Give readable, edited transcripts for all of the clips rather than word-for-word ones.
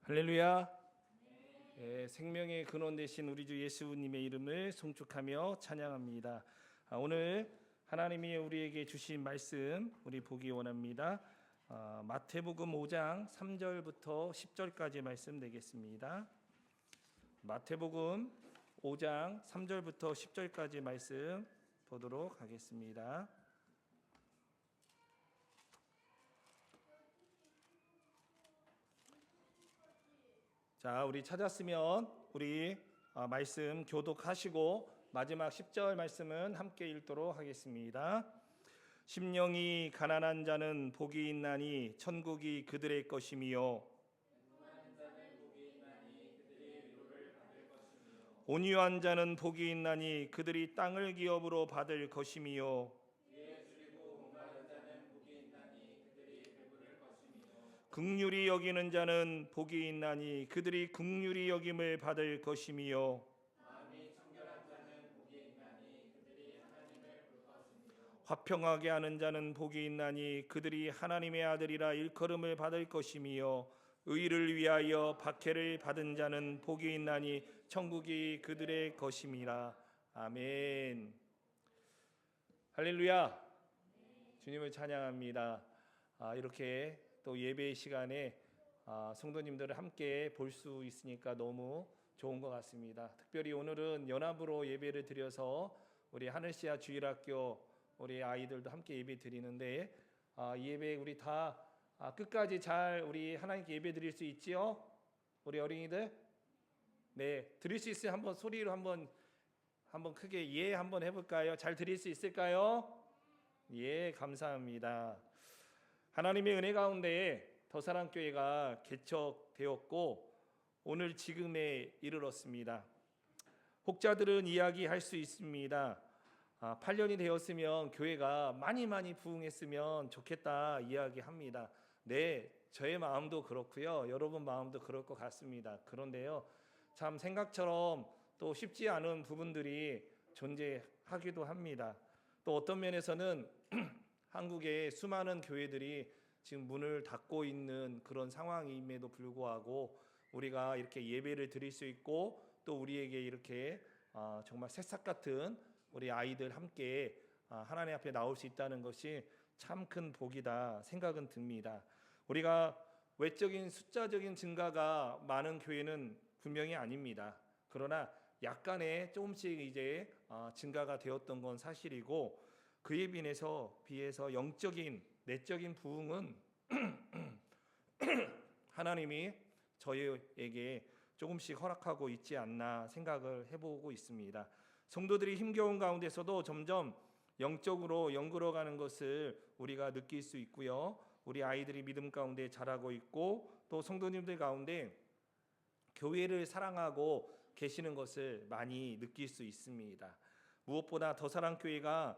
할렐루야. 생명의 근원 되신 우리 주 예수님의 이름을 송축하며 찬양합니다. 오늘 하나님이 우리에게 주신 말씀 우리 보기 원합니다. 마태복음 5장 3절부터 10절까지 말씀 되겠습니다. 마태복음 5장 3절부터 10절까지 말씀 보도록 하겠습니다. 자, 우리 찾았으면 우리 말씀 교독하시고 마지막 10절 말씀은 함께 읽도록 하겠습니다. 심령이 가난한 자는 복이 있나니 천국이 그들의 것이며 온유한 자는 복이 있나니 그들이 땅을 기업으로 받을 것이며 긍휼히 여기는 자는 복이 있나니 그들이 긍휼히 여김을 받을 것이며 화평하게 하는 자는 복이 있나니 그들이 하나님의 아들이라 일컬음을 받을 것이며 의를 위하여 박해를 받은 자는 복이 있나니 천국이 그들의 것임이라. 아멘. 할렐루야. 주님을 찬양합니다. 이렇게 또 예배 시간에 성도님들을 함께 볼 수 있으니까 너무 좋은 것 같습니다. 특별히 오늘은 연합으로 예배를 드려서 우리 하늘시야 주일학교 우리 아이들도 함께 예배 드리는데 이 예배 우리 다 끝까지 잘 우리 하나님께 예배 드릴 수 있지요? 우리 어린이들? 네, 드릴 수 있으면 한번 소리로 한번 크게 예 한번 해볼까요? 잘 드릴 수 있을까요? 예, 감사합니다. 하나님의 은혜 가운데 더사랑교회가 개척되었고 오늘 지금에 이르렀습니다. 혹자들은 이야기할 수 있습니다. 8년이 되었으면 교회가 많이 부흥했으면 좋겠다 이야기합니다. 네, 저의 마음도 그렇고요. 여러분 마음도 그럴 것 같습니다. 그런데요, 참 생각처럼 또 쉽지 않은 부분들이 존재하기도 합니다. 또 어떤 면에서는 한국의 수많은 교회들이 지금 문을 닫고 있는 그런 상황임에도 불구하고 우리가 이렇게 예배를 드릴 수 있고 또 우리에게 이렇게 정말 새싹 같은 우리 아이들 함께 하나님 앞에 나올 수 있다는 것이 참 큰 복이다 생각은 듭니다. 우리가 외적인 숫자적인 증가가 많은 교회는 분명히 아닙니다. 그러나 약간의 조금씩 이제 증가가 되었던 건 사실이고 그에 비해서 영적인 내적인 부흥은 하나님이 저희에게 조금씩 허락하고 있지 않나 생각을 해보고 있습니다. 성도들이 힘겨운 가운데서도 점점 영적으로 연결어가는 것을 우리가 느낄 수 있고요. 우리 아이들이 믿음 가운데 자라고 있고 또 성도님들 가운데 교회를 사랑하고 계시는 것을 많이 느낄 수 있습니다. 무엇보다 더사랑교회가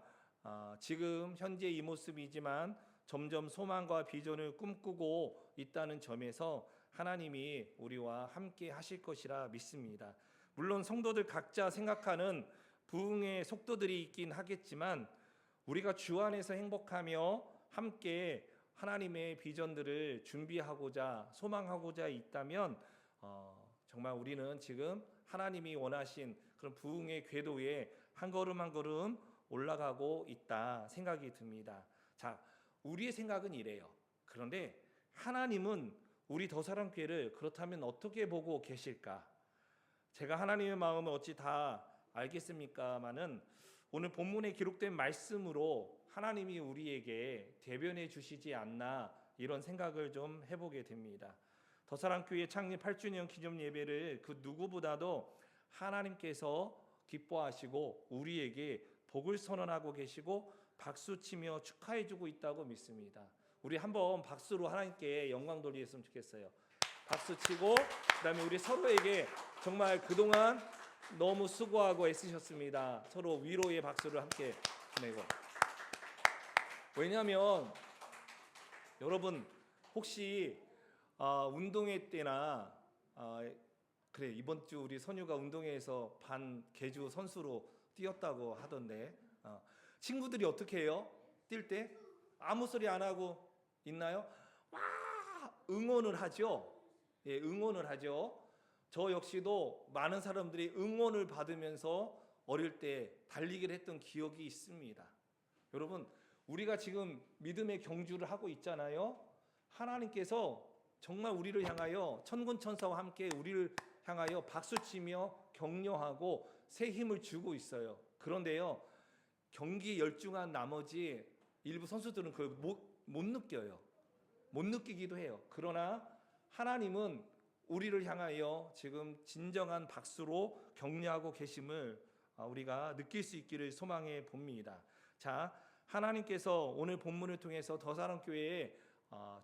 지금 현재 이 모습이지만 점점 소망과 비전을 꿈꾸고 있다는 점에서 하나님이 우리와 함께 하실 것이라 믿습니다. 물론 성도들 각자 생각하는 부흥의 속도들이 있긴 하겠지만 우리가 주 안에서 행복하며 함께 하나님의 비전들을 준비하고자 소망하고자 있다면 정말 우리는 지금 하나님이 원하신 그런 부흥의 궤도에 한 걸음 한 걸음 올라가고 있다 생각이 듭니다. 자, 우리의 생각은 이래요. 그런데 하나님은 우리 더사랑교회를 그렇다면 어떻게 보고 계실까? 제가 하나님의 마음을 어찌 다 알겠습니까마는 오늘 본문에 기록된 말씀으로 하나님이 우리에게 대변해 주시지 않나 이런 생각을 좀 해보게 됩니다. 더사랑교회 창립 8주년 기념 예배를 그 누구보다도 하나님께서 기뻐하시고 우리에게 복을 선언하고 계시고 박수치며 축하해주고 있다고 믿습니다. 우리 한번 박수로 하나님께 영광 돌리셨으면 좋겠어요. 박수치고 그다음에 우리 서로에게 정말 그동안 너무 수고하고 애쓰셨습니다. 서로 위로의 박수를 함께 보내고. 왜냐하면 여러분 혹시 운동회 때나 그래 이번 주 우리 선유가 운동회에서 반 계주 선수로 뛰었다고 하던데 친구들이 어떻게 해요? 뛸 때 아무 소리 안 하고 있나요? 와 응원을 하죠. 응원을 하죠. 저 역시도 많은 사람들이 응원을 받으면서 어릴 때 달리기를 했던 기억이 있습니다. 여러분, 우리가 지금 믿음의 경주를 하고 있잖아요. 하나님께서 정말 우리를 향하여 천군천사와 함께 우리를 향하여 박수치며 격려하고 새 힘을 주고 있어요. 그런데요, 경기 열중한 나머지 일부 선수들은 그걸 못 느껴요. 못 느끼기도 해요. 그러나 하나님은 우리를 향하여 지금 진정한 박수로 격려하고 계심을 우리가 느낄 수 있기를 소망해 봅니다. 자, 하나님께서 오늘 본문을 통해서 더사랑교회에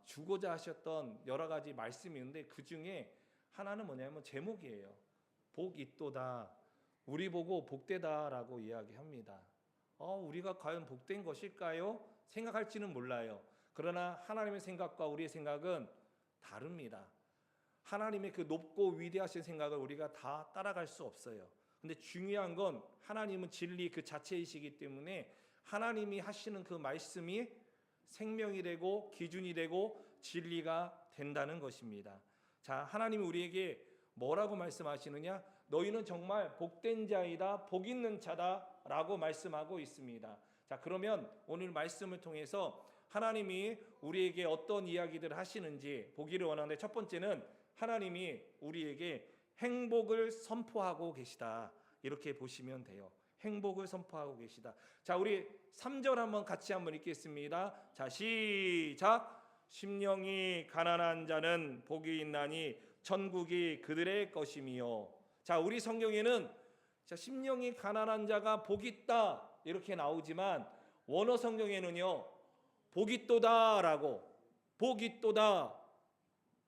주고자 하셨던 여러 가지 말씀이 있는데 그 중에 하나는 뭐냐면 제목이에요. 복 있도다. 우리 보고 복되다라고 이야기합니다. 우리가 과연 복된 것일까요? 생각할지는 몰라요. 그러나 하나님의 생각과 우리의 생각은 다릅니다. 하나님의 그 높고 위대하신 생각을 우리가 다 따라갈 수 없어요. 근데 중요한 건 하나님은 진리 그 자체이시기 때문에 하나님이 하시는 그 말씀이 생명이 되고 기준이 되고 진리가 된다는 것입니다. 자, 하나님이 우리에게 뭐라고 말씀하시느냐? 너희는 정말 복된 자이다, 복 있는 자다라고 말씀하고 있습니다. 자, 그러면 오늘 말씀을 통해서 하나님이 우리에게 어떤 이야기들을 하시는지 보기를 원하는데, 첫 번째는 하나님이 우리에게 행복을 선포하고 계시다, 이렇게 보시면 돼요. 행복을 선포하고 계시다. 자, 우리 3절 같이 한번 읽겠습니다. 자, 시작. 심령이 가난한 자는 복이 있나니 천국이 그들의 것이미요. 자, 우리 성경에는 심령이 가난한 자가 복이 있다 이렇게 나오지만 원어 성경에는요, 복이 있도다라고, 복이 있도다,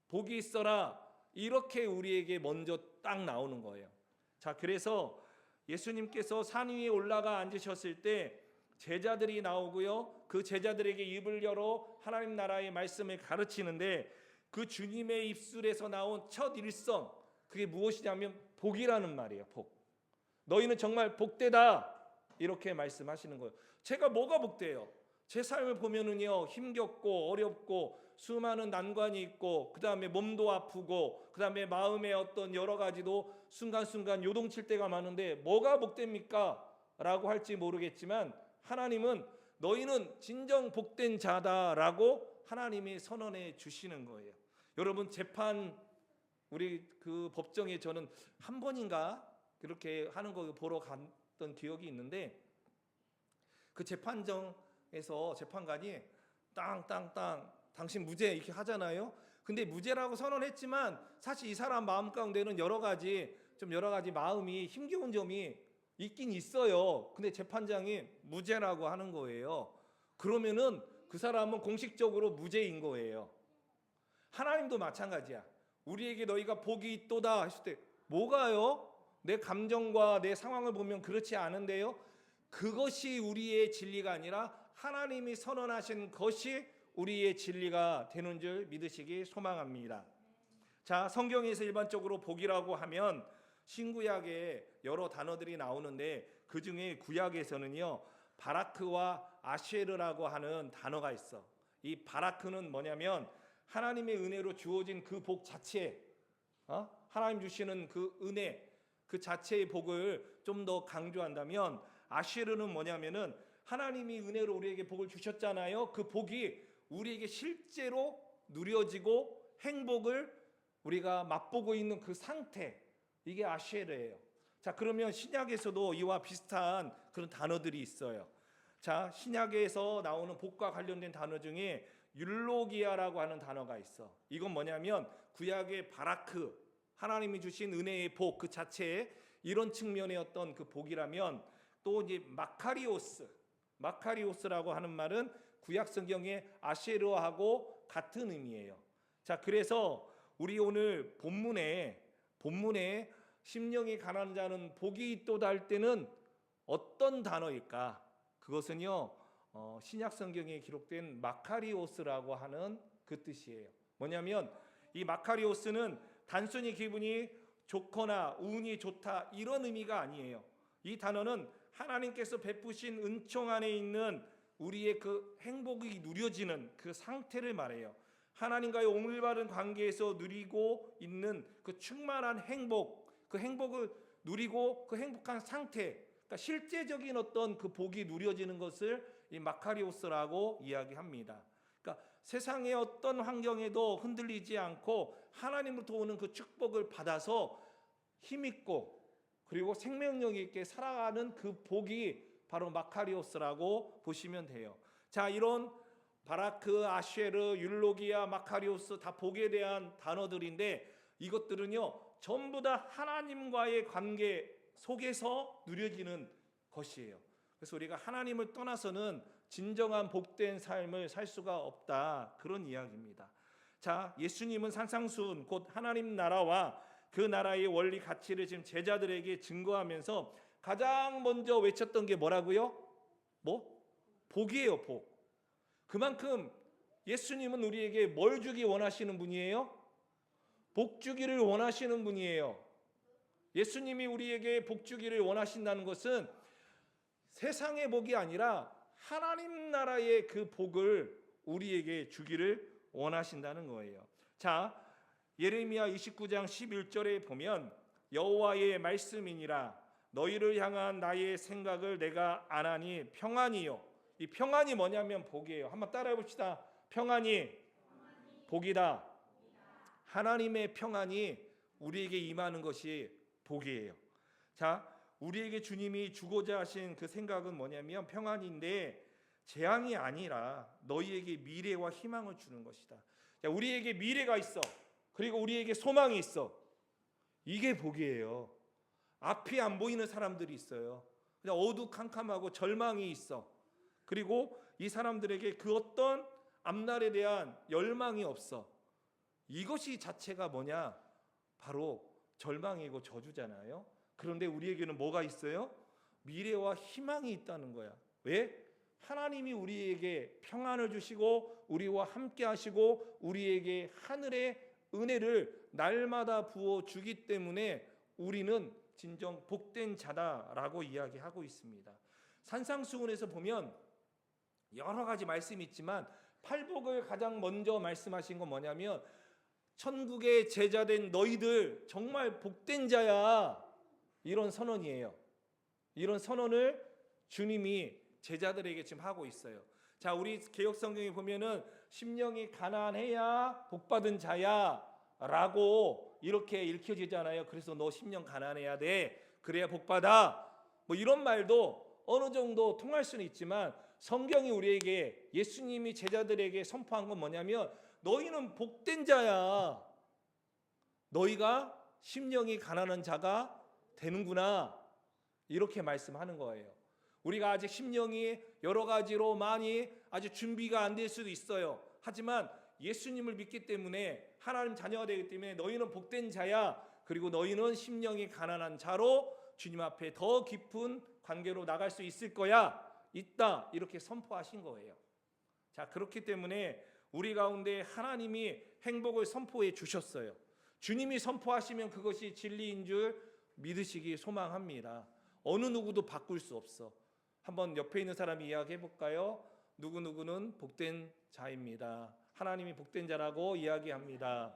복이 있어라, 이렇게 우리에게 먼저 딱 나오는 거예요. 자, 그래서 예수님께서 산 위에 올라가 앉으셨을 때 제자들이 나오고요, 그 제자들에게 입을 열어 하나님 나라의 말씀을 가르치는데 그 주님의 입술에서 나온 첫 일성, 그게 무엇이냐면 복이라는 말이에요. 복. 너희는 정말 복되다, 이렇게 말씀하시는 거예요. 제가 뭐가 복돼요? 제 삶을 보면은요, 힘겹고 어렵고 수많은 난관이 있고, 그 다음에 몸도 아프고, 그 다음에 마음의 어떤 여러 가지도 순간순간 요동칠 때가 많은데 뭐가 복됩니까? 라고 할지 모르겠지만 하나님은 너희는 진정 복된 자다라고 하나님이 선언해 주시는 거예요. 여러분, 재판, 우리 그 법정에 저는 한 번인가 그렇게 하는 거 보러 갔던 기억이 있는데, 그 재판정에서 재판관이 땅땅땅 당신 무죄 이렇게 하잖아요. 근데 무죄라고 선언했지만 사실 이 사람 마음 가운데는 여러 가지 마음이 힘겨운 점이 있긴 있어요. 근데 재판장이 무죄라고 하는 거예요. 그러면은 그 사람은 공식적으로 무죄인 거예요. 하나님도 마찬가지야. 우리에게 너희가 복이 있도다 했을 때 뭐가요? 내 감정과 내 상황을 보면 그렇지 않은데요, 그것이 우리의 진리가 아니라 하나님이 선언하신 것이 우리의 진리가 되는 줄 믿으시기 소망합니다. 자, 성경에서 일반적으로 복이라고 하면 신구약에 여러 단어들이 나오는데 그 중에 구약에서는요, 바라크와 아쉐르라고 하는 단어가 있어. 이 바라크는 뭐냐면 하나님의 은혜로 주어진 그 복 자체, 하나님 주시는 그 은혜 그 자체의 복을 좀 더 강조한다면, 아쉐르는 뭐냐면은 하나님이 은혜로 우리에게 복을 주셨잖아요. 그 복이 우리에게 실제로 누려지고 행복을 우리가 맛보고 있는 그 상태, 이게 아쉐르예요. 자, 그러면 신약에서도 이와 비슷한 그런 단어들이 있어요. 자, 신약에서 나오는 복과 관련된 단어 중에 율로기아라고 하는 단어가 있어. 이건 뭐냐면 구약의 바라크, 하나님이 주신 은혜의 복 그 자체에 이런 측면의 어떤 그 복이라면, 또 이제 마카리오스라고 하는 말은 구약 성경의 아쉐르하고 같은 의미예요. 자, 그래서 우리 오늘 본문에 심령이 가난한 자는 복이 있도다 할 때는 어떤 단어일까? 그것은요, 신약 성경에 기록된 마카리오스라고 하는 그 뜻이에요. 뭐냐면 이 마카리오스는 단순히 기분이 좋거나 운이 좋다 이런 의미가 아니에요. 이 단어는 하나님께서 베푸신 은총 안에 있는 우리의 그 행복이 누려지는 그 상태를 말해요. 하나님과의 오늘바른 관계에서 누리고 있는 그 충만한 행복, 그 행복을 누리고 그 행복한 상태, 그러니까 실제적인 어떤 그 복이 누려지는 것을 이 마카리오스라고 이야기합니다. 그러니까 세상의 어떤 환경에도 흔들리지 않고 하나님으로부터 오는 그 축복을 받아서 힘있고 그리고 생명력 있게 살아가는 그 복이 바로 마카리오스라고 보시면 돼요. 자, 이런 바라크, 아쉐르, 율로기아, 마카리오스 다 복에 대한 단어들인데 이것들은요 전부 다 하나님과의 관계 속에서 누려지는 것이에요. 그래서 우리가 하나님을 떠나서는 진정한 복된 삶을 살 수가 없다, 그런 이야기입니다. 자, 예수님은 산상수훈 곧 하나님 나라와 그 나라의 원리 가치를 지금 제자들에게 증거하면서 가장 먼저 외쳤던 게 뭐라고요? 복이에요, 복. 그만큼 예수님은 우리에게 뭘 주기 원하시는 분이에요? 복 주기를 원하시는 분이에요. 예수님이 우리에게 복 주기를 원하신다는 것은 세상의 복이 아니라 하나님 나라의 그 복을 우리에게 주기를 원하신다는 거예요. 자, 예레미야 29장 11절에 보면 여호와의 말씀이니라 너희를 향한 나의 생각을 내가 아나니 평안이요. 이 평안이 뭐냐면 복이에요. 한번 따라해 봅시다. 평안이 복이다. 하나님의 평안이 우리에게 임하는 것이 복이에요. 자, 우리에게 주님이 주고자 하신 그 생각은 뭐냐면 평안인데 재앙이 아니라 너희에게 미래와 희망을 주는 것이다. 자, 우리에게 미래가 있어. 그리고 우리에게 소망이 있어. 이게 복이에요. 앞이 안 보이는 사람들이 있어요. 그냥 어두컴컴하고 절망이 있어. 그리고 이 사람들에게 그 어떤 앞날에 대한 열망이 없어. 이것이 자체가 뭐냐? 바로 절망이고 저주잖아요. 그런데 우리에게는 뭐가 있어요? 미래와 희망이 있다는 거야. 왜? 하나님이 우리에게 평안을 주시고 우리와 함께 하시고 우리에게 하늘의 은혜를 날마다 부어 주기 때문에 우리는 진정 복된 자다라고 이야기하고 있습니다. 산상수훈에서 보면 여러 가지 말씀이 있지만 팔복을 가장 먼저 말씀하신 건 뭐냐면 천국의 제자된 너희들 정말 복된 자야, 이런 선언이에요. 이런 선언을 주님이 제자들에게 지금 하고 있어요. 자, 우리 개역성경에 보면은 심령이 가난해야 복받은 자야 라고 이렇게 읽혀지잖아요. 그래서 너 심령 가난해야 돼, 그래야 복받아, 뭐 이런 말도 어느 정도 통할 수는 있지만 성경이 우리에게, 예수님이 제자들에게 선포한 건 뭐냐면 너희는 복된 자야. 너희가 심령이 가난한 자가 되는구나, 이렇게 말씀하는 거예요. 우리가 아직 심령이 여러 가지로 많이 아직 준비가 안 될 수도 있어요. 하지만 예수님을 믿기 때문에, 하나님 자녀가 되기 때문에 너희는 복된 자야. 그리고 너희는 심령이 가난한 자로 주님 앞에 더 깊은 관계로 나갈 수 있을 거야. 있다. 이렇게 선포하신 거예요. 자, 그렇기 때문에 우리 가운데 하나님이 행복을 선포해 주셨어요. 주님이 선포하시면 그것이 진리인 줄 믿으시기 소망합니다. 어느 누구도 바꿀 수 없어. 한번 옆에 있는 사람이 이야기해 볼까요? 누구누구는 복된 자입니다. 하나님이 복된 자라고 이야기합니다.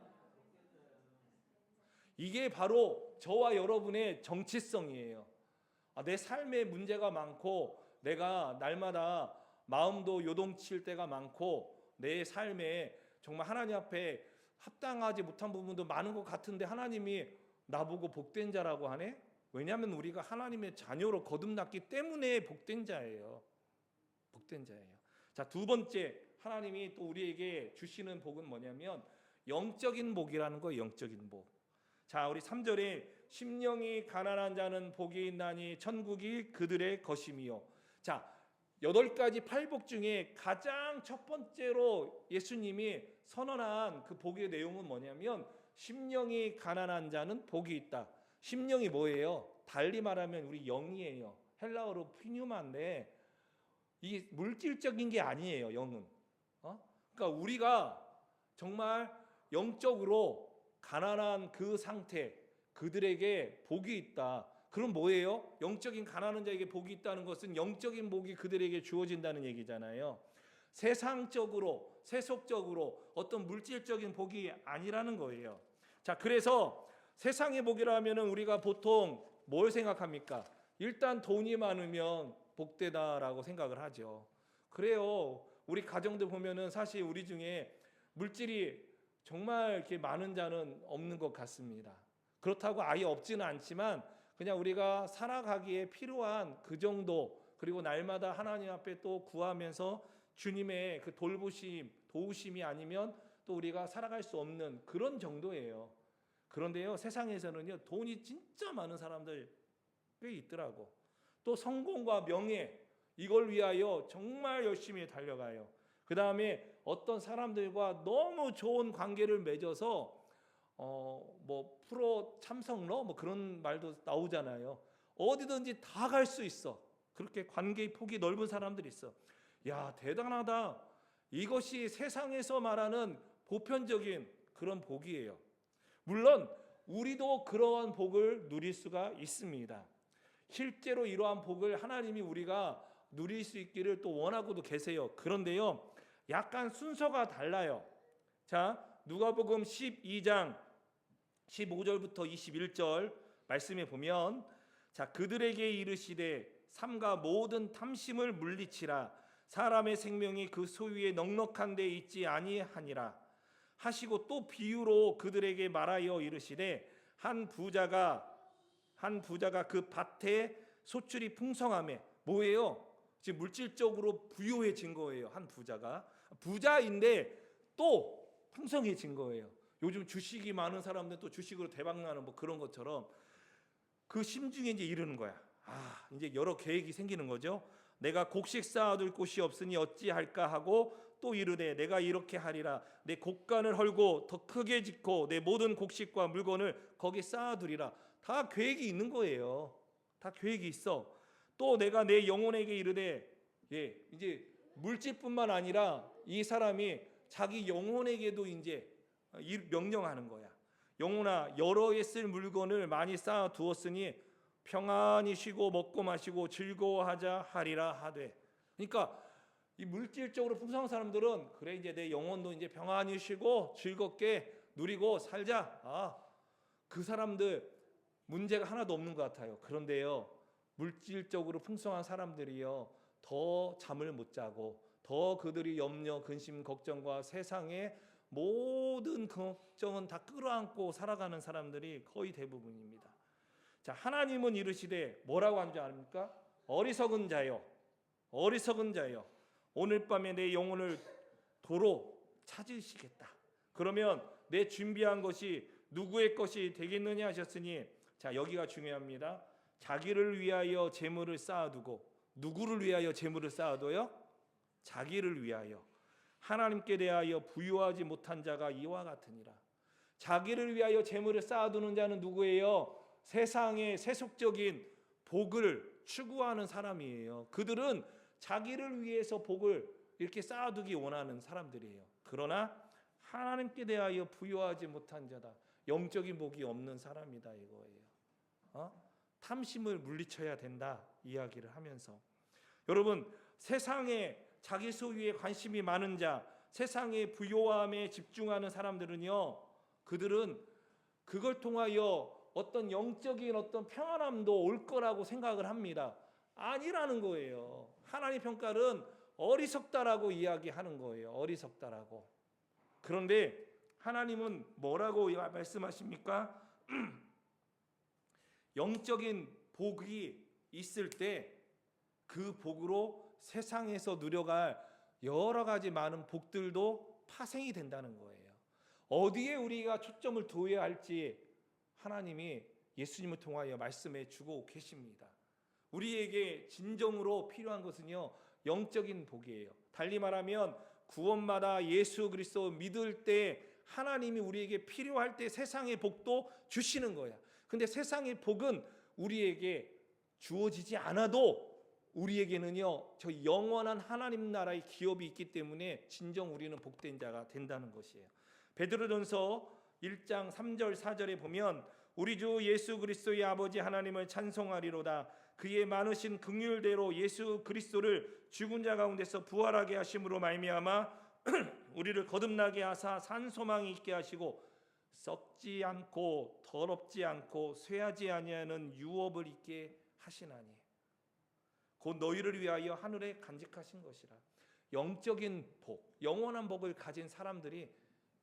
이게 바로 저와 여러분의 정체성이에요. 내 삶에 문제가 많고 내가 날마다 마음도 요동칠 때가 많고 내 삶에 정말 하나님 앞에 합당하지 못한 부분도 많은 것 같은데 하나님이 나보고 복된 자라고 하네? 왜냐하면 우리가 하나님의 자녀로 거듭났기 때문에 복된 자예요. 복된 자예요. 자, 두 번째, 하나님이 또 우리에게 주시는 복은 뭐냐면 영적인 복이라는 거예요. 영적인 복. 자, 우리 3절에 심령이 가난한 자는 복이 있나니 천국이 그들의 것임이요. 자, 8가지 팔복 중에 가장 첫 번째로 예수님이 선언한 그 복의 내용은 뭐냐면 심령이 가난한 자는 복이 있다. 심령이 뭐예요? 달리 말하면 우리 영이에요. 헬라어로 피뉴마인데 이게 물질적인 게 아니에요. 영은. 그러니까 우리가 정말 영적으로 가난한 그 상태, 그들에게 복이 있다. 그럼 뭐예요? 영적인 가난한 자에게 복이 있다는 것은 영적인 복이 그들에게 주어진다는 얘기잖아요. 세상적으로, 세속적으로 어떤 물질적인 복이 아니라는 거예요. 자, 그래서 세상의 복이라 하면은 우리가 보통 뭘 생각합니까? 일단 돈이 많으면 복되다라고 생각을 하죠. 그래요. 우리 가정들 보면은 사실 우리 중에 물질이 정말 이렇게 많은 자는 없는 것 같습니다. 그렇다고 아예 없지는 않지만 그냥 우리가 살아가기에 필요한 그 정도, 그리고 날마다 하나님 앞에 또 구하면서 주님의 그 돌보심, 도우심이 아니면 또 우리가 살아갈 수 없는 그런 정도예요. 그런데요, 세상에서는요, 돈이 진짜 많은 사람들 꽤 있더라고. 또 성공과 명예, 이걸 위하여 정말 열심히 달려가요. 그 다음에 어떤 사람들과 너무 좋은 관계를 맺어서 뭐 프로 참석러 뭐 그런 말도 나오잖아요. 어디든지 다 갈 수 있어. 그렇게 관계의 폭이 넓은 사람들이 있어. 야, 대단하다. 이것이 세상에서 말하는 보편적인 그런 복이에요. 물론 우리도 그러한 복을 누릴 수가 있습니다. 실제로 이러한 복을 하나님이 우리가 누릴 수 있기를 또 원하고도 계세요. 그런데요, 약간 순서가 달라요. 자, 누가복음 12장 15절부터 21절 말씀에 보면, 자, 그들에게 이르시되 삼가 모든 탐심을 물리치라. 사람의 생명이 그 소유에 넉넉한 데 있지 아니하니라 하시고, 또 비유로 그들에게 말하여 이르시되 한 부자가 그 밭에 소출이 풍성하며, 뭐예요? 지금 물질적으로 부유해진 거예요. 한 부자가 부자인데 또 풍성해진 거예요. 요즘 주식이 많은 사람들 또 주식으로 대박나는 뭐 그런 것처럼 그 심중에 이제 이르는 거야. 이제 여러 계획이 생기는 거죠. 내가 곡식 쌓아둘 곳이 없으니 어찌할까 하고, 또 이르되 내가 이렇게 하리라. 내 곡간을 헐고 더 크게 짓고 내 모든 곡식과 물건을 거기 쌓아두리라. 다 계획이 있는 거예요. 다 계획이 있어. 또 내가 내 영혼에게 이르되, 이제 물질뿐만 아니라 이 사람이 자기 영혼에게도 이제 명령하는 거야. 영혼아, 여러 해 쓸 물건을 많이 쌓아 두었으니 평안히 쉬고 먹고 마시고 즐거워하자 하리라 하되. 그러니까 이 물질적으로 풍성한 사람들은 그래, 이제 내 영혼도 이제 평안히 쉬고 즐겁게 누리고 살자. 그 사람들 문제가 하나도 없는 것 같아요. 그런데요, 물질적으로 풍성한 사람들이요, 더 잠을 못 자고 더 그들이 염려, 근심, 걱정과 세상의 모든 걱정은 다 끌어안고 살아가는 사람들이 거의 대부분입니다. 자, 하나님은 이르시되 뭐라고 하는 줄 아십니까? 어리석은 자요, 어리석은 자요, 오늘 밤에 내 영혼을 도로 찾으시겠다. 그러면 내 준비한 것이 누구의 것이 되겠느냐 하셨으니, 자, 여기가 중요합니다. 자기를 위하여 재물을 쌓아두고, 누구를 위하여 재물을 쌓아둬요? 자기를 위하여. 하나님께 대하여 부유하지 못한 자가 이와 같으니라. 자기를 위하여 재물을 쌓아두는 자는 누구예요? 세상의 세속적인 복을 추구하는 사람이에요. 그들은 자기를 위해서 복을 이렇게 쌓아두기 원하는 사람들이에요. 그러나 하나님께 대하여 부유하지 못한 자다, 영적인 복이 없는 사람이다, 이거예요. 탐심을 물리쳐야 된다 이야기를 하면서, 여러분, 세상에 자기 소유에 관심이 많은 자, 세상의 부요함에 집중하는 사람들은요, 그들은 그걸 통하여 어떤 영적인 어떤 평안함도 올 거라고 생각을 합니다. 아니라는 거예요. 하나님 평가는 어리석다라고 이야기하는 거예요. 어리석다라고. 그런데 하나님은 뭐라고 말씀하십니까? 영적인 복이 있을 때 그 복으로 세상에서 누려갈 여러 가지 많은 복들도 파생이 된다는 거예요. 어디에 우리가 초점을 두어야 할지 하나님이 예수님을 통하여 말씀해 주고 계십니다. 우리에게 진정으로 필요한 것은요, 영적인 복이에요. 달리 말하면 구원마다 예수 그리스도 믿을 때 하나님이 우리에게 필요할 때 세상의 복도 주시는 거야. 근데 세상의 복은 우리에게 주어지지 않아도 우리에게는요, 저 영원한 하나님 나라의 기업이 있기 때문에 진정 우리는 복된 자가 된다는 것이에요. 베드로전서 1장 3절 4절에 보면 우리 주 예수 그리스도의 아버지 하나님을 찬송하리로다. 그의 많으신 긍휼대로 예수 그리스도를 죽은 자 가운데서 부활하게 하심으로 말미암아 우리를 거듭나게 하사 산 소망이 있게 하시고 썩지 않고 더럽지 않고 쇠하지 아니하는 유업을 있게 하시나니 곧 너희를 위하여 하늘에 간직하신 것이라. 영적인 복, 영원한 복을 가진 사람들이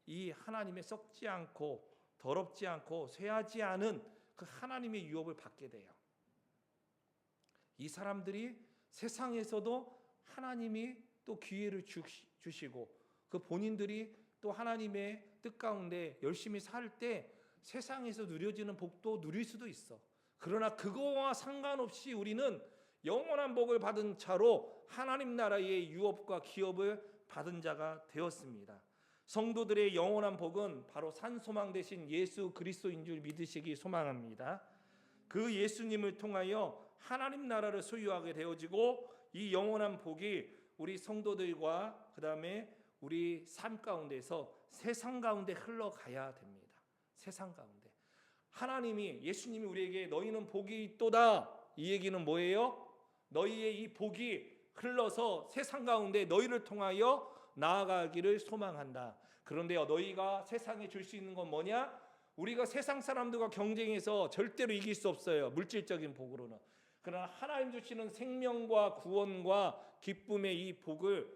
이 하나님의 썩지 않고 더럽지 않고 쇠하지 않은 그 하나님의 유업을 받게 돼요. 이 사람들이 세상에서도 하나님이 또 기회를 주시고 그 본인들이 또 하나님의 뜻 가운데 열심히 살 때 세상에서 누려지는 복도 누릴 수도 있어. 그러나 그거와 상관없이 우리는 영원한 복을 받은 자로 하나님 나라의 유업과 기업을 받은 자가 되었습니다. 성도들의 영원한 복은 바로 산 소망 되신 예수 그리스도인 줄 믿으시기 소망합니다. 그 예수님을 통하여 하나님 나라를 소유하게 되어지고 이 영원한 복이 우리 성도들과 그 다음에 우리 삶 가운데서 세상 가운데 흘러가야 됩니다. 세상 가운데 하나님이 예수님이 우리에게 너희는 복이 있도다, 이 얘기는 뭐예요? 너희의 이 복이 흘러서 세상 가운데 너희를 통하여 나아가기를 소망한다. 그런데 너희가 세상에 줄 수 있는 건 뭐냐? 우리가 세상 사람들과 경쟁해서 절대로 이길 수 없어요. 물질적인 복으로는. 그러나 하나님 주시는 생명과 구원과 기쁨의 이 복을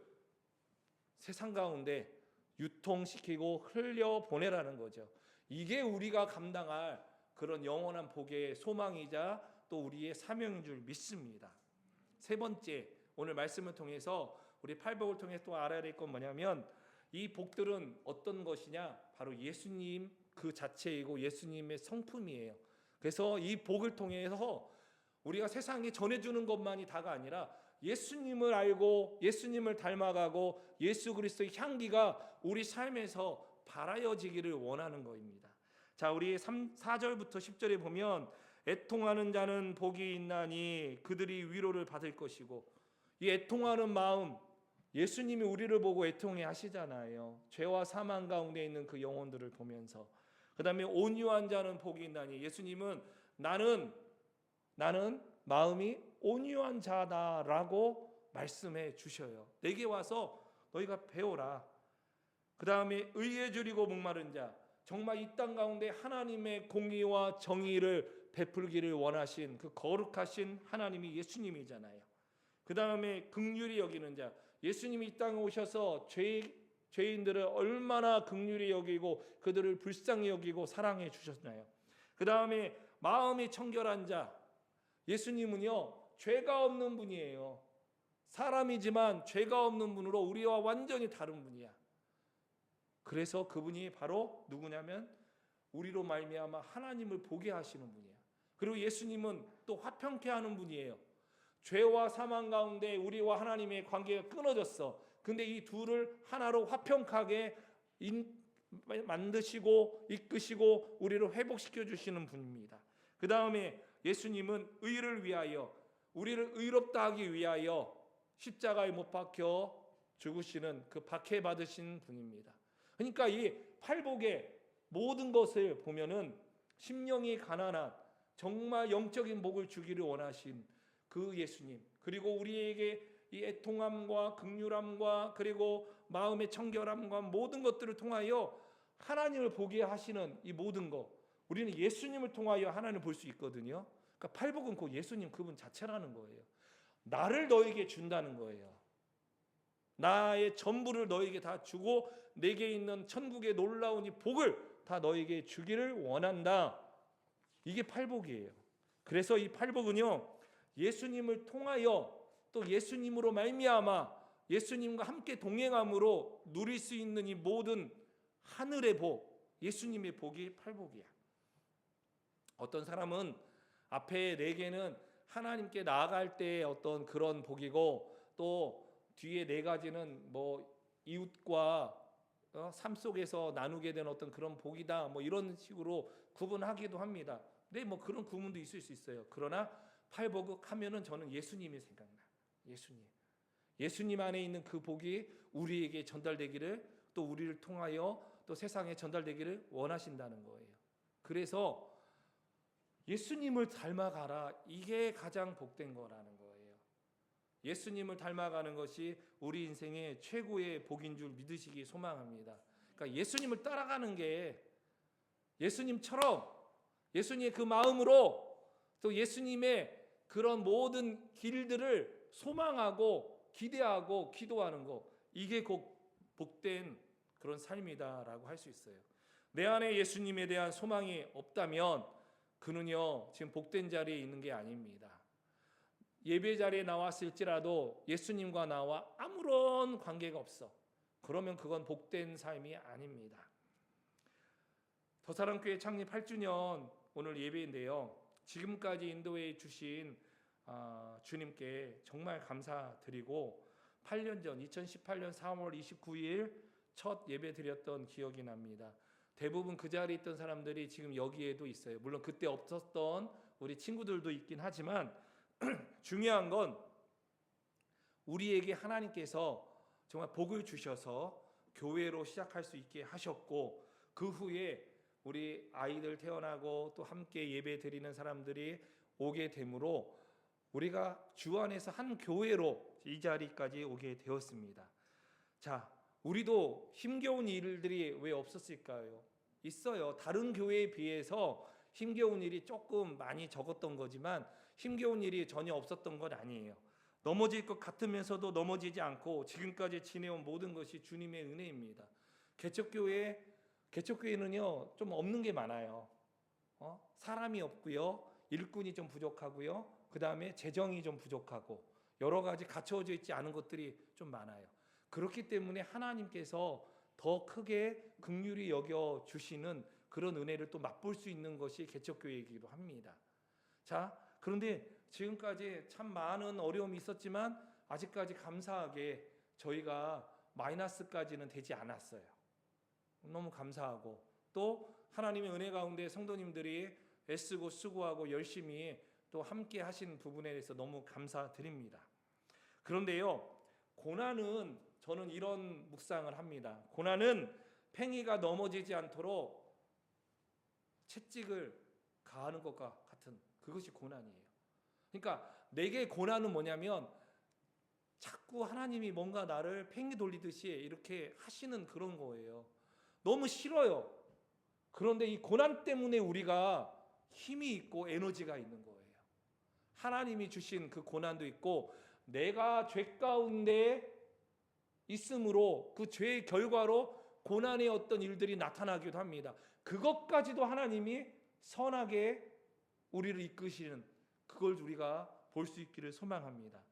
세상 가운데 유통시키고 흘려보내라는 거죠. 이게 우리가 감당할 그런 영원한 복의 소망이자 또 우리의 사명인 줄 믿습니다. 세 번째, 오늘 말씀을 통해서 우리 팔복을 통해 또 알아야 될 건 뭐냐면 이 복들은 어떤 것이냐? 바로 예수님 그 자체이고 예수님의 성품이에요. 그래서 이 복을 통해서 우리가 세상에 전해주는 것만이 다가 아니라 예수님을 알고 예수님을 닮아가고 예수 그리스도의 향기가 우리 삶에서 발하여지기를 원하는 것입니다. 자, 우리 4절부터 10절에 보면 애통하는 자는 복이 있나니 그들이 위로를 받을 것이고, 이 애통하는 마음, 예수님이 우리를 보고 애통해 하시잖아요. 죄와 사망 가운데 있는 그 영혼들을 보면서. 그 다음에 온유한 자는 복이 있나니, 예수님은 나는 마음이 온유한 자다라고 말씀해 주셔요. 내게 와서 너희가 배워라. 그 다음에 의에 줄이고 목마른 자, 정말 이 땅 가운데 하나님의 공의와 정의를 베풀기를 원하신 그 거룩하신 하나님이 예수님이잖아요. 그 다음에 긍휼히 여기는 자, 예수님이 이 땅에 오셔서 죄인들을 얼마나 긍휼히 여기고 그들을 불쌍히 여기고 사랑해 주셨나요. 그 다음에 마음이 청결한 자, 예수님은요 죄가 없는 분이에요. 사람이지만 죄가 없는 분으로 우리와 완전히 다른 분이야. 그래서 그분이 바로 누구냐면 우리로 말미암아 하나님을 보게 하시는 분이야. 그리고 예수님은 또 화평케 하는 분이에요. 죄와 사망 가운데 우리와 하나님의 관계가 끊어졌어. 근데 이 둘을 하나로 화평하게 만드시고 이끄시고 우리를 회복시켜 주시는 분입니다. 그 다음에 예수님은 의를 위하여, 우리를 의롭다 하기 위하여 십자가에 못 박혀 죽으시는 그 박해 받으신 분입니다. 그러니까 이 팔복의 모든 것을 보면은 심령이 가난한 정말 영적인 복을 주기를 원하신 그 예수님, 그리고 우리에게 이 애통함과 긍휼함과 그리고 마음의 청결함과 모든 것들을 통하여 하나님을 보게 하시는 이 모든 것, 우리는 예수님을 통하여 하나님을 볼 수 있거든요. 그러니까 팔복은 그 예수님 그분 자체라는 거예요. 나를 너에게 준다는 거예요. 나의 전부를 너에게 다 주고 내게 있는 천국의 놀라운 이 복을 다 너에게 주기를 원한다. 이게 팔복이에요. 그래서 이 팔복은요 예수님을 통하여 또 예수님으로 말미암아 예수님과 함께 동행함으로 누릴 수 있는 이 모든 하늘의 복, 예수님의 복이 팔복이야. 어떤 사람은 앞에 4개는 하나님께 나아갈 때의 어떤 그런 복이고, 또 뒤에 4가지는 뭐 이웃과 삶 속에서 나누게 된 어떤 그런 복이다, 뭐 이런 식으로 구분하기도 합니다. 근데 뭐 그런 구분도 있을 수 있어요. 그러나 팔복 하면은 저는 예수님이 생각나. 예수님 안에 있는 그 복이 우리에게 전달되기를, 또 우리를 통하여 또 세상에 전달되기를 원하신다는 거예요. 그래서 예수님을 닮아가라. 이게 가장 복된 거라는 거예요. 예수님을 닮아가는 것이 우리 인생의 최고의 복인 줄 믿으시기 소망합니다. 그러니까 예수님을 따라가는 게, 예수님처럼 예수님의 그 마음으로 또 예수님의 그런 모든 길들을 소망하고 기대하고 기도하는 거, 이게 곧 복된 그런 삶이다라고 할 수 있어요. 내 안에 예수님에 대한 소망이 없다면 그는요 지금 복된 자리에 있는 게 아닙니다. 예배 자리에 나왔을지라도 예수님과 나와 아무런 관계가 없어. 그러면 그건 복된 삶이 아닙니다. 더사랑교회 창립 8주년 오늘 예배인데요, 지금까지 인도해 주신 주님께 정말 감사드리고, 8년 전 2018년 3월 29일 첫 예배 드렸던 기억이 납니다. 대부분 그 자리에 있던 사람들이 지금 여기에도 있어요. 물론 그때 없었던 우리 친구들도 있긴 하지만 중요한 건 우리에게 하나님께서 정말 복을 주셔서 교회로 시작할 수 있게 하셨고, 그 후에 우리 아이들 태어나고 또 함께 예배 드리는 사람들이 오게 되므로 우리가 주 안에서 한 교회로 이 자리까지 오게 되었습니다. 자, 우리도 힘겨운 일들이 왜 없었을까요? 있어요. 다른 교회에 비해서 힘겨운 일이 조금 많이 적었던 거지만 힘겨운 일이 전혀 없었던 건 아니에요. 넘어질 것 같으면서도 넘어지지 않고 지금까지 지내온 모든 것이 주님의 은혜입니다. 개척교회는요 좀 없는 게 많아요. 사람이 없고요, 일꾼이 좀 부족하고요, 그 다음에 재정이 좀 부족하고 여러 가지 갖춰져 있지 않은 것들이 좀 많아요. 그렇기 때문에 하나님께서 더 크게 긍휼히 여겨 주시는 그런 은혜를 또 맛볼 수 있는 것이 개척교회이기도 합니다. 자, 그런데 지금까지 참 많은 어려움이 있었지만 아직까지 감사하게 저희가 마이너스까지는 되지 않았어요. 너무 감사하고, 또 하나님의 은혜 가운데 성도님들이 애쓰고 수고하고 열심히 또 함께 하신 부분에 대해서 너무 감사드립니다. 그런데요, 고난은, 저는 이런 묵상을 합니다. 고난은 팽이가 넘어지지 않도록 채찍을 가하는 것과 같은, 그것이 고난이에요. 그러니까 내게 고난은 뭐냐면 자꾸 하나님이 뭔가 나를 팽이 돌리듯이 이렇게 하시는 그런 거예요. 너무 싫어요. 그런데 이 고난 때문에 우리가 힘이 있고 에너지가 있는 거예요. 하나님이 주신 그 고난도 있고, 내가 죄 가운데 있으므로 그 죄의 결과로 고난의 어떤 일들이 나타나기도 합니다. 그것까지도 하나님이 선하게 우리를 이끄시는, 그걸 우리가 볼 수 있기를 소망합니다.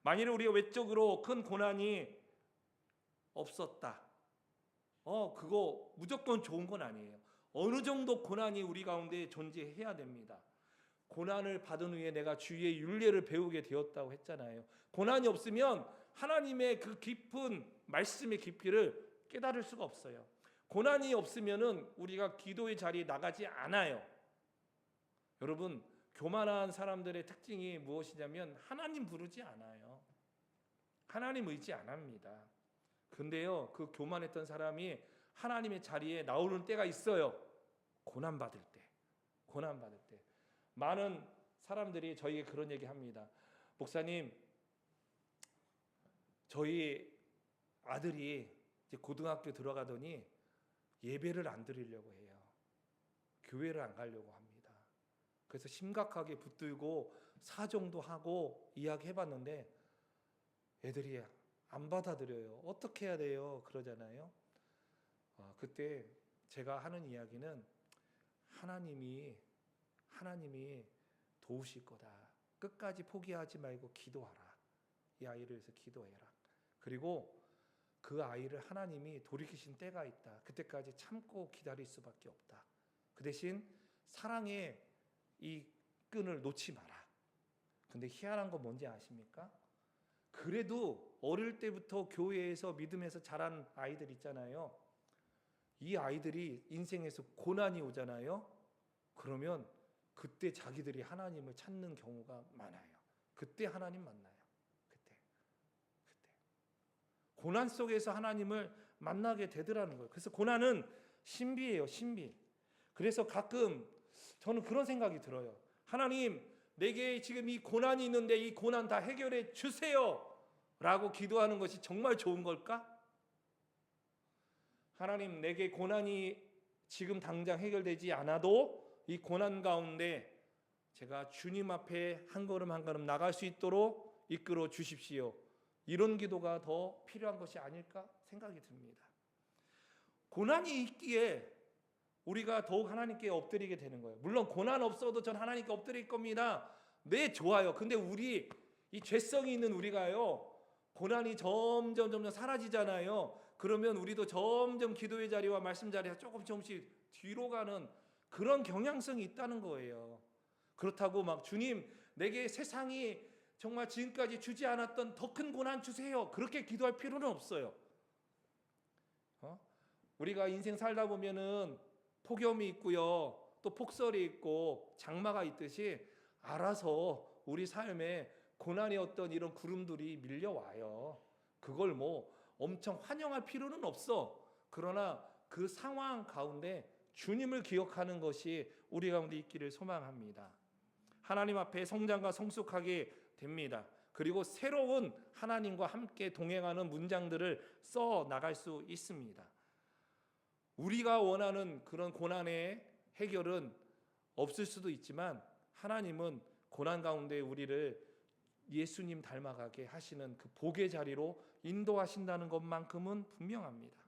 만일 우리가 외적으로 큰 고난이 없었다, 그거 무조건 좋은 건 아니에요. 어느 정도 고난이 우리 가운데 존재해야 됩니다. 고난을 받은 후에 내가 주의 율례를 배우게 되었다고 했잖아요. 고난이 없으면 하나님의 그 깊은 말씀의 깊이를 깨달을 수가 없어요. 고난이 없으면은 우리가 기도의 자리에 나가지 않아요. 여러분, 교만한 사람들의 특징이 무엇이냐면 하나님 부르지 않아요. 하나님 의지 안 합니다. 근데요, 그 교만했던 사람이 하나님의 자리에 나오는 때가 있어요. 고난 받을 때. 많은 사람들이 저에게 그런 얘기 합니다. 목사님, 저희 아들이 이제 고등학교 들어가더니 예배를 안 드리려고 해요. 교회를 안 가려고 합니다. 그래서 심각하게 붙들고 사정도 하고 이야기해봤는데 애들이 안 받아들여요. 어떻게 해야 돼요? 그러잖아요. 그때 제가 하는 이야기는 하나님이 도우실 거다. 끝까지 포기하지 말고 기도하라. 이 아이를 위해서 기도해라. 그리고 그 아이를 하나님이 돌이키신 때가 있다. 그때까지 참고 기다릴 수밖에 없다. 그 대신 사랑의 이 끈을 놓지 마라. 근데 희한한 건 뭔지 아십니까? 그래도 어릴 때부터 교회에서 믿음에서 자란 아이들 있잖아요. 이 아이들이 인생에서 고난이 오잖아요. 그러면 그때 자기들이 하나님을 찾는 경우가 많아요. 그때 하나님 만나요. 그때 고난 속에서 하나님을 만나게 되더라는 거예요. 그래서 고난은 신비예요, 신비. 그래서 가끔 저는 그런 생각이 들어요. 하나님, 내게 지금 이 고난이 있는데 이 고난 다 해결해 주세요 라고 기도하는 것이 정말 좋은 걸까? 하나님, 내게 고난이 지금 당장 해결되지 않아도 이 고난 가운데 제가 주님 앞에 한 걸음 한 걸음 나갈 수 있도록 이끌어 주십시오. 이런 기도가 더 필요한 것이 아닐까 생각이 듭니다. 고난이 있기에 우리가 더욱 하나님께 엎드리게 되는 거예요. 물론 고난 없어도 전 하나님께 엎드릴 겁니다. 네, 좋아요. 근데 우리 이 죄성이 있는 우리가요, 고난이 점점 사라지잖아요. 그러면 우리도 점점 기도의 자리와 말씀 자리가 조금씩 뒤로 가는 그런 경향성이 있다는 거예요. 그렇다고 막 주님, 내게 세상이 정말 지금까지 주지 않았던 더 큰 고난 주세요, 그렇게 기도할 필요는 없어요. 우리가 인생 살다 보면은 폭염이 있고요, 또 폭설이 있고 장마가 있듯이 알아서 우리 삶에 고난의 어떤 이런 구름들이 밀려와요. 그걸 뭐 엄청 환영할 필요는 없어. 그러나 그 상황 가운데 주님을 기억하는 것이 우리 가운데 있기를 소망합니다. 하나님 앞에 성장과 성숙하게 됩니다. 그리고 새로운 하나님과 함께 동행하는 문장들을 써 나갈 수 있습니다. 우리가 원하는 그런 고난의 해결은 없을 수도 있지만 하나님은 고난 가운데 우리를 예수님 닮아가게 하시는 그 복의 자리로 인도하신다는 것만큼은 분명합니다.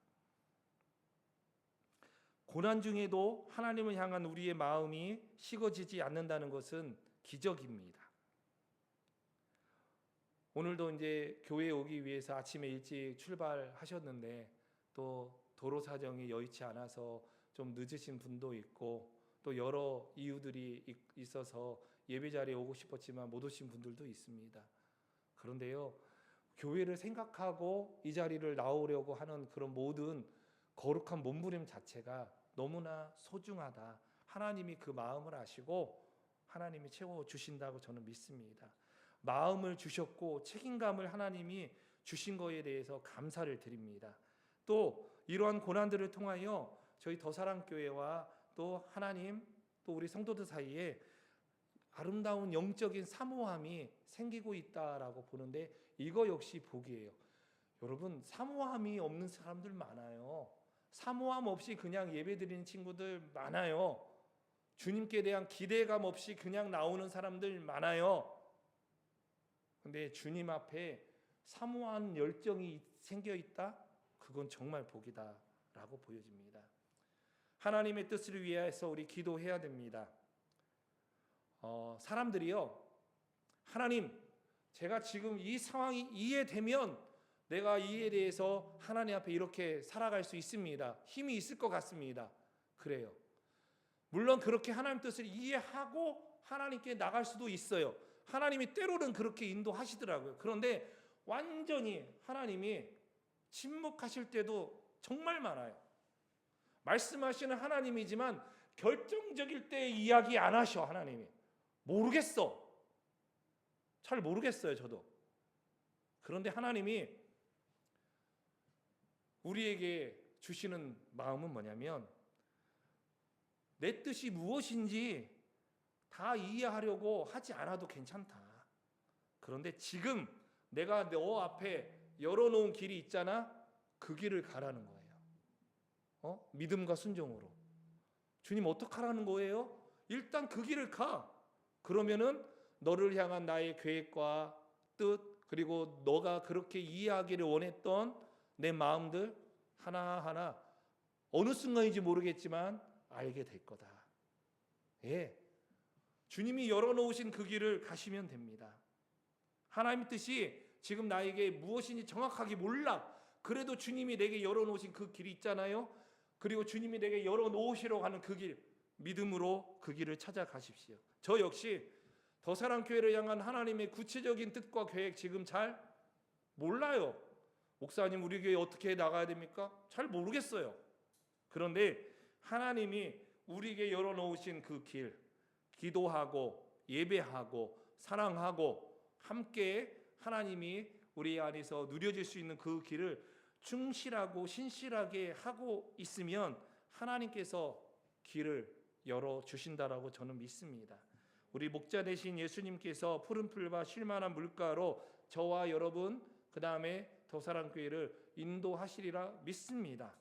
고난 중에도 하나님을 향한 우리의 마음이 식어지지 않는다는 것은 기적입니다. 오늘도 이제 교회에 오기 위해서 아침에 일찍 출발하셨는데 또 도로 사정이 여의치 않아서 좀 늦으신 분도 있고 또 여러 이유들이 있어서 예배 자리에 오고 싶었지만 못 오신 분들도 있습니다. 그런데요, 교회를 생각하고 이 자리를 나오려고 하는 그런 모든 거룩한 몸부림 자체가 너무나 소중하다. 하나님이 그 마음을 아시고 하나님이 채워주신다고 저는 믿습니다. 마음을 주셨고 책임감을 하나님이 주신 것에 대해서 감사를 드립니다. 또 이러한 고난들을 통하여 저희 더사랑교회와 또 하나님 또 우리 성도들 사이에 아름다운 영적인 사모함이 생기고 있다라고 보는데 이거 역시 복이에요. 여러분, 사모함이 없는 사람들 많아요. 사모함 없이 그냥 예배드리는 친구들 많아요. 주님께 대한 기대감 없이 그냥 나오는 사람들 많아요. 근데 주님 앞에 사모한 열정이 생겨 있다? 그건 정말 복이다라고 보여집니다. 하나님의 뜻을 위해서 우리 기도해야 됩니다. 사람들이요, 하나님, 제가 지금 이 상황이 이해되면 내가 이에 대해서 하나님 앞에 이렇게 살아갈 수 있습니다. 힘이 있을 것 같습니다. 그래요. 물론 그렇게 하나님 뜻을 이해하고 하나님께 나갈 수도 있어요. 하나님이 때로는 그렇게 인도하시더라고요. 그런데 완전히 하나님이 침묵하실 때도 정말 많아요. 말씀하시는 하나님이지만 결정적일 때 이야기 안 하셔. 하나님이 모르겠어. 잘 모르겠어요, 저도. 그런데 하나님이 우리에게 주시는 마음은 뭐냐면 내 뜻이 무엇인지 다 이해하려고 하지 않아도 괜찮다. 그런데 지금 내가 너 앞에 열어놓은 길이 있잖아. 그 길을 가라는 거예요. 믿음과 순종으로. 주님 어떡하라는 거예요? 일단 그 길을 가. 그러면은 너를 향한 나의 계획과 뜻, 그리고 너가 그렇게 이해하기를 원했던 내 마음들 하나하나 어느 순간인지 모르겠지만 알게 될 거다. 예, 주님이 열어놓으신 그 길을 가시면 됩니다. 하나님의 뜻이 지금 나에게 무엇인지 정확하게 몰라. 그래도 주님이 내게 열어놓으신 그 길이 있잖아요. 그리고 주님이 내게 열어놓으시려고 하는 그 길, 믿음으로 그 길을 찾아가십시오. 저 역시 더사랑교회를 향한 하나님의 구체적인 뜻과 계획 지금 잘 몰라요. 목사님, 우리 교회 어떻게 나가야 됩니까? 잘 모르겠어요. 그런데 하나님이 우리에게 열어놓으신 그 길, 기도하고 예배하고 사랑하고 함께 하나님이 우리 안에서 누려질 수 있는 그 길을 충실하고 신실하게 하고 있으면 하나님께서 길을 열어 주신다라고 저는 믿습니다. 우리 목자 되신 예수님께서 푸른 풀과 쉴만한 물가로 저와 여러분 그 다음에 더사랑교회를 인도하시리라 믿습니다.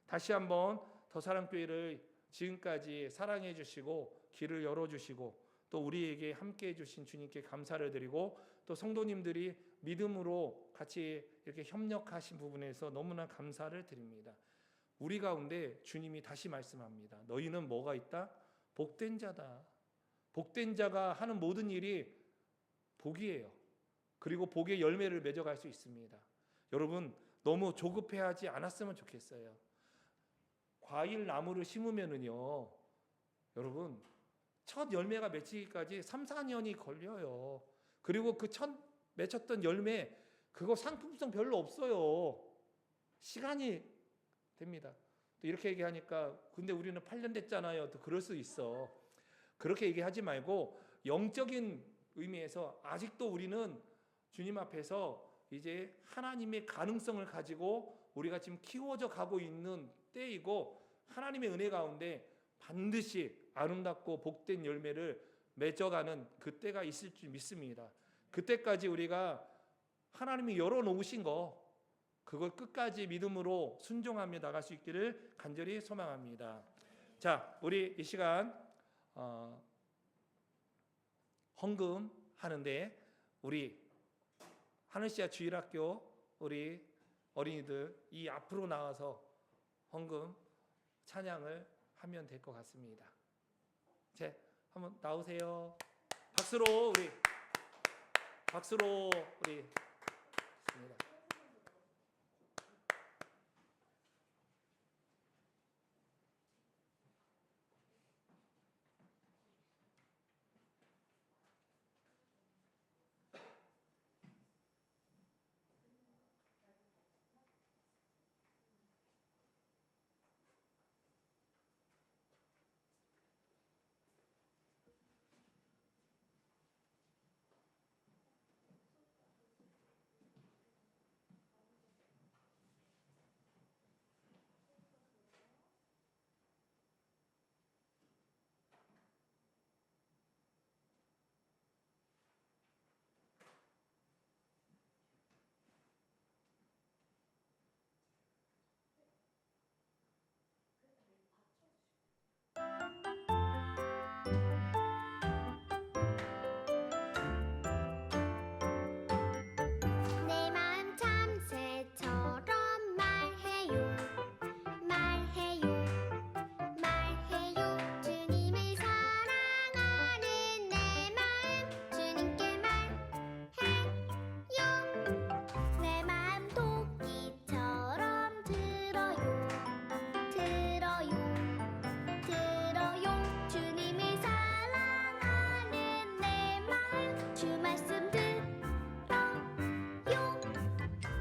다시 한번 더사랑교회를 지금까지 사랑해 주시고 길을 열어주시고 또 우리에게 함께 해주신 주님께 감사를 드리고 또 성도님들이 믿음으로 같이 이렇게 협력하신 부분에서 너무나 감사를 드립니다. 우리 가운데 주님이 다시 말씀합니다. 너희는 뭐가 있다? 복된 자다. 복된 자가 하는 모든 일이 복이에요. 그리고 복의 열매를 맺어갈 수 있습니다. 여러분 너무 조급해하지 않았으면 좋겠어요. 과일 나무를 심으면은요, 여러분 첫 열매가 맺히기까지 3, 4년이 걸려요. 그리고 그 첫 맺혔던 열매 그거 상품성 별로 없어요. 시간이 됩니다. 또 이렇게 얘기하니까 근데 우리는 8년 됐잖아요. 또 그럴 수 있어. 그렇게 얘기하지 말고 영적인 의미에서 아직도 우리는 주님 앞에서 이제 하나님의 가능성을 가지고 우리가 지금 키워져 가고 있는 때이고 하나님의 은혜 가운데 반드시 아름답고 복된 열매를 맺어가는 그때가 있을 줄 믿습니다. 그때까지 우리가 하나님이 열어놓으신 거 그걸 끝까지 믿음으로 순종하며 나갈 수 있기를 간절히 소망합니다. 자, 우리 이 시간 헌금하는데 우리 하늘씨앗 주일학교 우리 어린이들 이 앞으로 나와서 헌금 찬양을 하면 될 것 같습니다. 자, 한번 나오세요. 박수로 우리 있습니다. 내 마음 참새처럼 말해요 말해요 말해요 주님을 사랑하는 내 마음 주님께 말해요 내 마음 토끼처럼 들어요 들어요 들어요 주님을 사랑하는 내 마음 주 말씀 들어요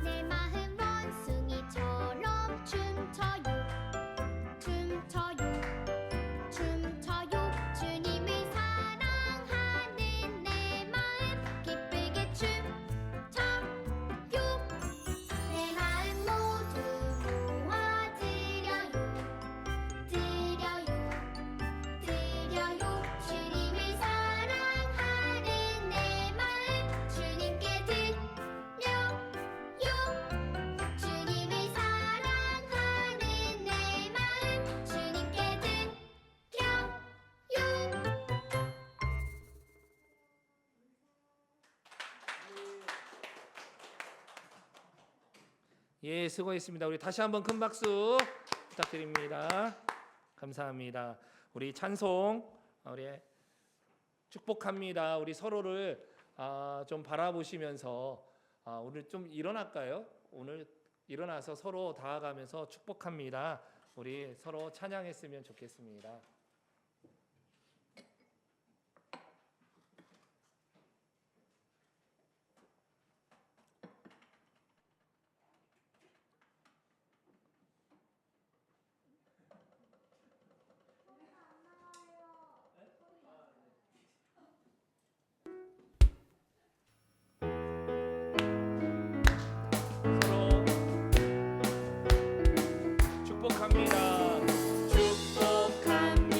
내 마음 원숭이처럼 춤춰요 춤춰요 춤춰요 주님을 사랑하는 내 마음 기쁘게 춤춰요 내 마음 모두 모아 드려요 드려요 드려요 주님을 사랑하는 내 마음 주님께 드려요 주님을 사랑하는 내 마음 주님께 드려요 예, 수고했습니다. 우리 다시 한번 큰 박수 부탁드립니다. 감사합니다. 우리 찬송 우리 축복합니다. 우리 서로를 좀 바라보시면서 오늘 좀 일어날까요? 오늘 일어나서 서로 다가가면서 축복합니다. 우리 서로 찬양했으면 좋겠습니다. 서로 축복합니다. 축복합니다.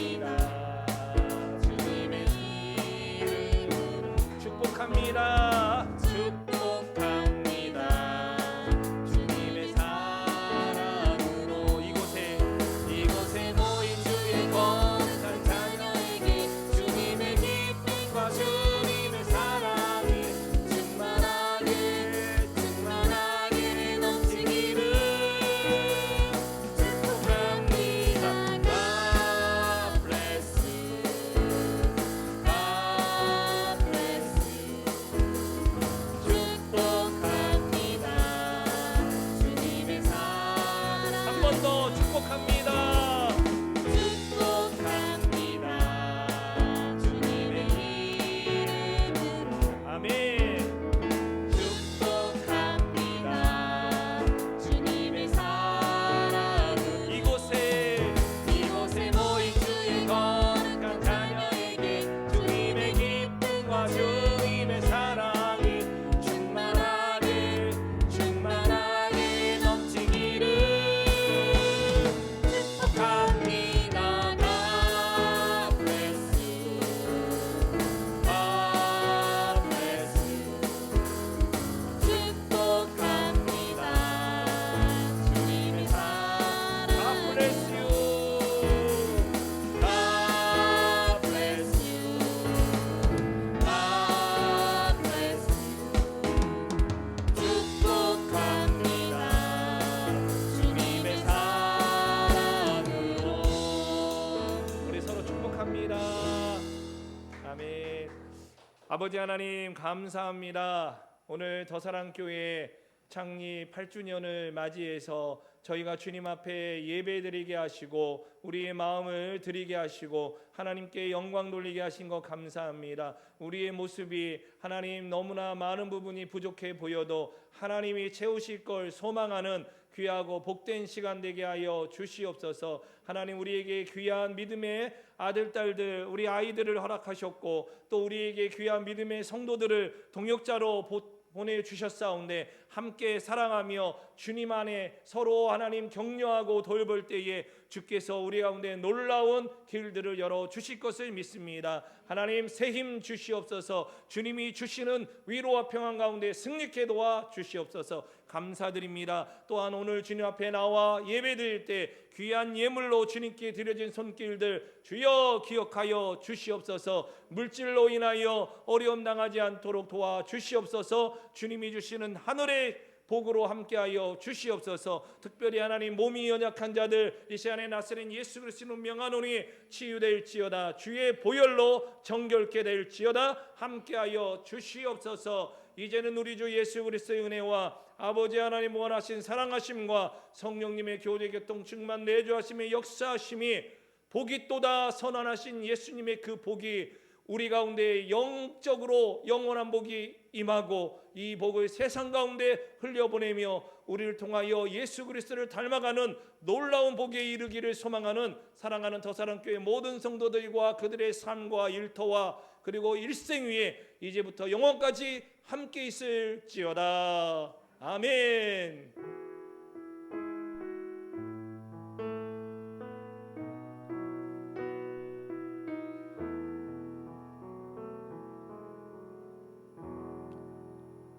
아버지 하나님 감사합니다. 오늘 더사랑교회 창립 8주년을 맞이해서 저희가 주님 앞에 예배드리게 하시고 우리의 마음을 드리게 하시고 하나님께 영광 돌리게 하신 것 감사합니다. 우리의 모습이 하나님 너무나 많은 부분이 부족해 보여도 하나님이 채우실 걸 소망하는 귀하고 복된 시간 되게 하여 주시옵소서. 하나님 우리에게 귀한 믿음의 아들 딸들 우리 아이들을 허락하셨고 또 우리에게 귀한 믿음의 성도들을 동역자로 보내주셨사온데 함께 사랑하며 주님 안에 서로 하나님 격려하고 돌볼 때에 주께서 우리 가운데 놀라운 길들을 열어주실 것을 믿습니다. 하나님 새 힘 주시옵소서. 주님이 주시는 위로와 평안 가운데 승리케 도와 주시옵소서. 감사드립니다. 또한 오늘 주님 앞에 나와 예배드릴 때 귀한 예물로 주님께 드려진 손길들 주여 기억하여 주시옵소서. 물질로 인하여 어려움 당하지 않도록 도와주시옵소서. 주님이 주시는 하늘의 복으로 함께하여 주시옵소서. 특별히 하나님 몸이 연약한 자들 이 시간에 나서는 예수 그리스도는 명하노니 치유될지어다. 주의 보혈로 정결케 될지어다. 함께하여 주시옵소서. 이제는 우리 주 예수 그리스도의 은혜와 아버지 하나님 원하신 사랑하심과 성령님의 교제 교통 충만 내주하심의 역사하심이 복이 또다 선언하신 예수님의 그 복이 우리 가운데 영적으로 영원한 복이 임하고 이 복을 세상 가운데 흘려보내며 우리를 통하여 예수 그리스도를 닮아가는 놀라운 복에 이르기를 소망하는 사랑하는 더사랑교회 모든 성도들과 그들의 삶과 일터와 그리고 일생 위에 이제부터 영원까지 함께 있을지어다. 아멘.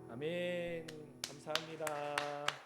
아멘. 감사합니다.